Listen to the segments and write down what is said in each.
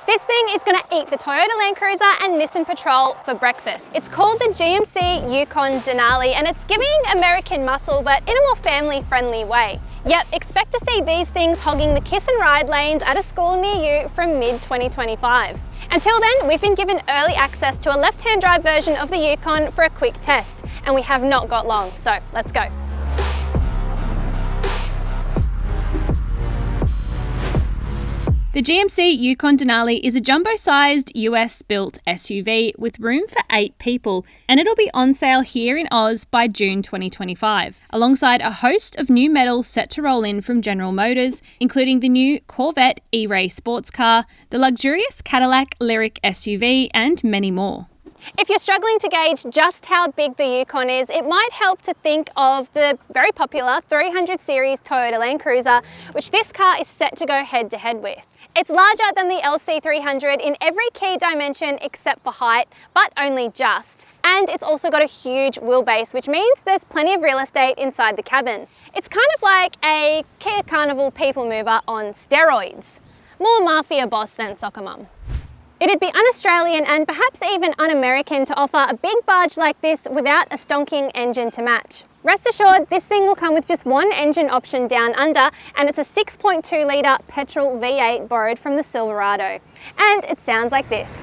This thing is going to eat the Toyota LandCruiser and Nissan Patrol for breakfast. It's called the GMC Yukon Denali and it's giving American muscle but in a more family-friendly way. Yep, expect to see these things hogging the kiss and ride lanes at a school near you from mid-2025. Until then, we've been given early access to a left-hand drive version of the Yukon for a quick test, and we have not got long, so let's go. The GMC Yukon Denali is a jumbo-sized US-built SUV with room for 8 people, and it'll be on sale here in Oz by June 2025, alongside a host of new metals set to roll in from General Motors, including the new Corvette E-Ray sports car, the luxurious Cadillac Lyriq SUV, and many more. If you're struggling to gauge just how big the Yukon is, it might help to think of the very popular 300 series Toyota LandCruiser, which this car is set to go head-to-head with. It's larger than the LC300 in every key dimension except for height, but only just. And it's also got a huge wheelbase, which means there's plenty of real estate inside the cabin. It's kind of like a Kia Carnival people mover on steroids. More mafia boss than soccer mum. It'd be un-Australian and perhaps even un-American to offer a big barge like this without a stonking engine to match. Rest assured, this thing will come with just one engine option down under, and it's a 6.2 litre petrol V8 borrowed from the Silverado. And it sounds like this.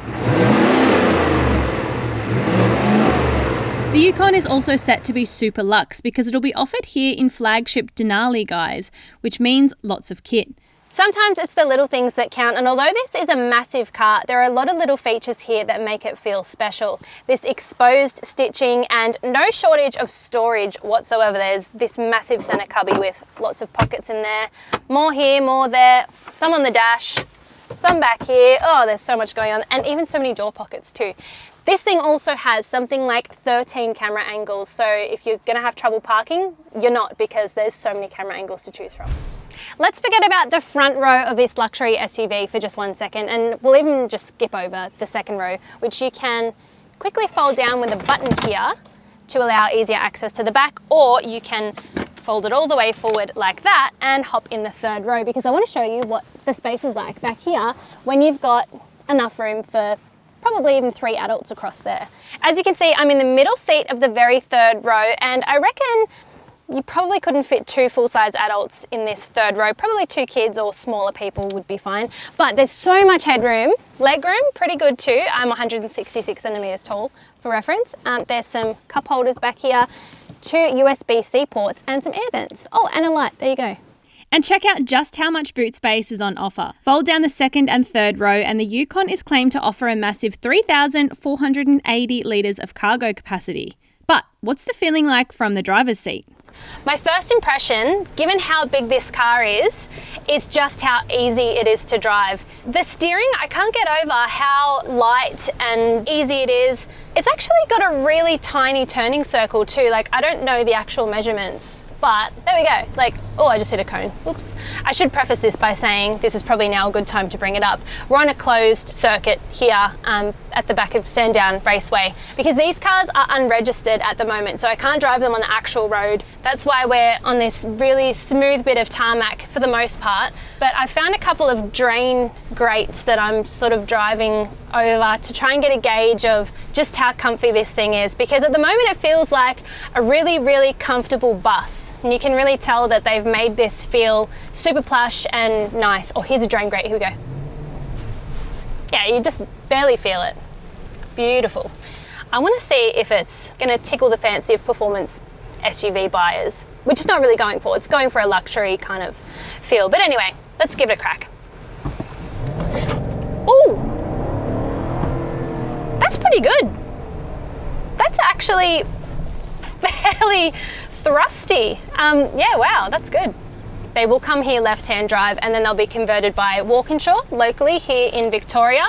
The Yukon is also set to be super luxe because it'll be offered here in flagship Denali guise, which means lots of kit. Sometimes it's the little things that count, and although this is a massive car, there are a lot of little features here that make it feel special. This exposed stitching and no shortage of storage whatsoever. There's this massive center cubby with lots of pockets in there. More here, more there, some on the dash, some back here. Oh, there's so much going on, and even so many door pockets too. This thing also has something like 13 camera angles, so if you're gonna have trouble parking, you're not, because there's so many camera angles to choose from. Let's forget about the front row of this luxury SUV for just 1 second, and we'll even just skip over the second row, which you can quickly fold down with a button here to allow easier access to the back, or you can fold it all the way forward like that and hop in the third row, because I want to show you what the space is like back here when you've got enough room for probably even 3 adults across there. As you can see, I'm in the middle seat of the very third row, and I reckon you probably couldn't fit 2 full-size adults in this third row. Probably 2 kids or smaller people would be fine. But there's so much headroom. Legroom, pretty good too. I'm 166 centimeters tall for reference. There's some cup holders back here, 2 USB-C ports and some air vents. Oh, and a light, there you go. And check out just how much boot space is on offer. Fold down the second and third row and the Yukon is claimed to offer a massive 3,480 litres of cargo capacity. But what's the feeling like from the driver's seat? My first impression, given how big this car is just how easy it is to drive. The steering, I can't get over how light and easy it is. It's actually got a really tiny turning circle too. Like, I don't know the actual measurements, but there we go. Like, oh, I just hit a cone. Oops. I should preface this by saying this is probably now a good time to bring it up. We're on a closed circuit here at the back of Sandown Raceway, because these cars are unregistered at the moment, so I can't drive them on the actual road. That's why we're on this really smooth bit of tarmac for the most part. But I found a couple of drain grates that I'm sort of driving over to try and get a gauge of just how comfy this thing is, because at the moment it feels like a really, really comfortable bus. And you can really tell that they've made this feel super plush and nice. Oh, here's a drain grate, here we go. Yeah, you just barely feel it. Beautiful. I want to see if it's going to tickle the fancy of performance SUV buyers, which it's not really going for. It's going for a luxury kind of feel. But anyway, let's give it a crack. Ooh, that's pretty good. That's actually fairly thrusty. Yeah, wow, that's good. They will come here left-hand drive, and then they'll be converted by Walkinshaw locally here in Victoria,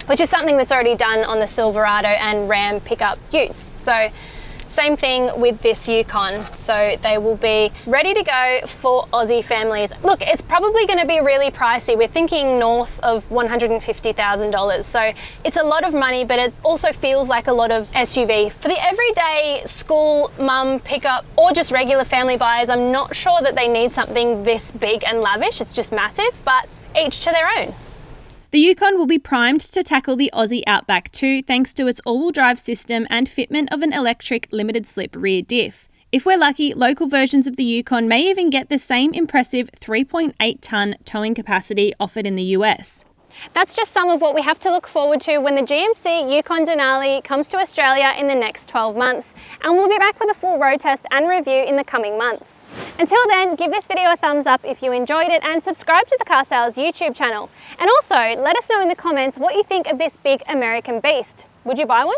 which is something that's already done on the Silverado and Ram pickup utes. So same thing with this Yukon. So they will be ready to go for Aussie families. Look, it's probably going to be really pricey. We're thinking north of $150,000. So it's a lot of money, but it also feels like a lot of SUV. For the everyday school, mum, pickup, or just regular family buyers, I'm not sure that they need something this big and lavish. It's just massive, but each to their own. The Yukon will be primed to tackle the Aussie Outback too, thanks to its all-wheel drive system and fitment of an electric limited slip rear diff. If we're lucky, local versions of the Yukon may even get the same impressive 3.8-tonne towing capacity offered in the US. That's just some of what we have to look forward to when the GMC Yukon Denali comes to Australia in the next 12 months. And we'll be back with a full road test and review in the coming months. Until then, give this video a thumbs up if you enjoyed it and subscribe to the Car Sales YouTube channel. And also, let us know in the comments what you think of this big American beast. Would you buy one?